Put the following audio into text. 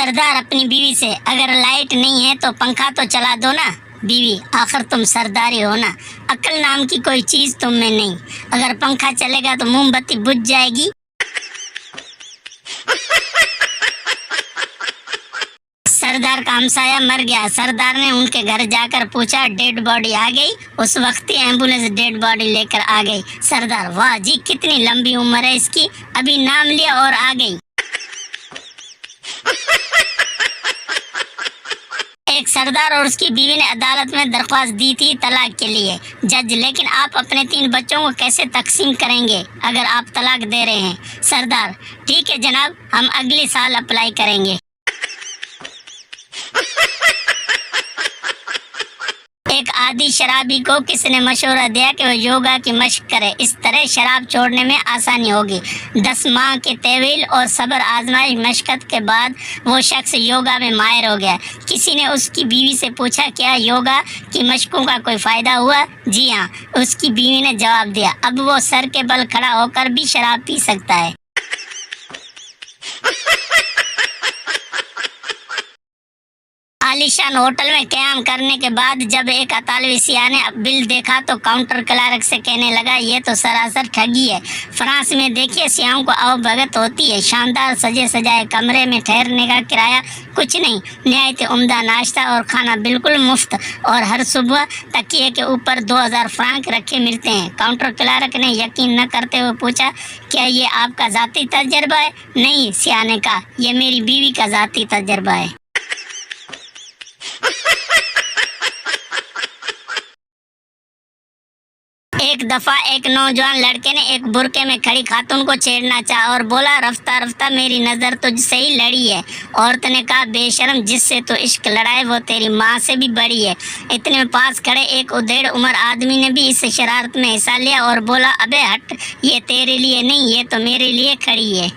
सरदार अपनी बीवी से, अगर लाइट नहीं है तो पंखा तो चला दो ना। बीवी, आखिर तुम सरदारी हो ना, अक्ल नाम की कोई चीज तुम में नहीं। अगर पंखा चलेगा तो मोमबत्ती बुझ जाएगी। सरदार का हमसाया मर गया। सरदार ने उनके घर जाकर पूछा, डेड बॉडी आ गई? उस वक्त ही एम्बुलेंस डेड बॉडी लेकर आ गई। सरदार, वाह जी, कितनी लंबी उम्र है इसकी, अभी नाम लिया और आ गई। एक सरदार और उसकी बीवी ने अदालत में दरख्वास्त दी थी तलाक के लिए। जज, लेकिन आप अपने 3 बच्चों को कैसे तकसीम करेंगे अगर आप तलाक दे रहे हैं? सरदार, ठीक है जनाब, हम अगले साल अप्लाई करेंगे। एक आदी शराबी को किसने मशवरा दिया कि वो योगा की मशक करे, इस तरह शराब छोड़ने में आसानी होगी। 10 माह के तवील और सब्र आजमाइश मशक्कत के बाद वो शख्स योगा में माहिर हो गया। किसी ने उसकी बीवी से पूछा, क्या योगा की मशकों का कोई फ़ायदा हुआ? जी हाँ, उसकी बीवी ने जवाब दिया। अब वो सर के बल खड़ा होकर भी शराब पी सकता है। आलीशान होटल में क़याम करने के बाद जब एक अतालवी सियाह ने बिल देखा तो काउंटर क्लार्क से कहने लगा, ये तो सरासर ठगी है। फ्रांस में देखिए, सियाहों को आवभगत होती है। शानदार सजे सजाए कमरे में ठहरने का किराया कुछ नहीं, निहायत उम्दा नाश्ता और खाना बिल्कुल मुफ्त, और हर सुबह तकिए के ऊपर 2000 फ्रांक रखे मिलते हैं। काउंटर क्लार्क ने यकीन न करते हुए पूछा, क्या ये आपका ज़ाती तजर्बा है? नहीं, सियाह ने कहा, यह मेरी बीवी का ज़ाती तजर्बा है। एक दफा एक नौजवान लड़के ने एक बुरके में खड़ी खातून को छेड़ना चाहा और बोला, रफ्ता रफ्ता मेरी नज़र तुझसे ही लड़ी है। औरत ने कहा, बेशरम, जिससे तो इश्क लड़ाए वो तेरी माँ से भी बड़ी है। इतने में पास खड़े एक उधेड़ उम्र आदमी ने भी इस शरारत में हिस्सा लिया और बोला, अबे हट, ये तेरे लिए नहीं, ये तो मेरे लिए खड़ी है।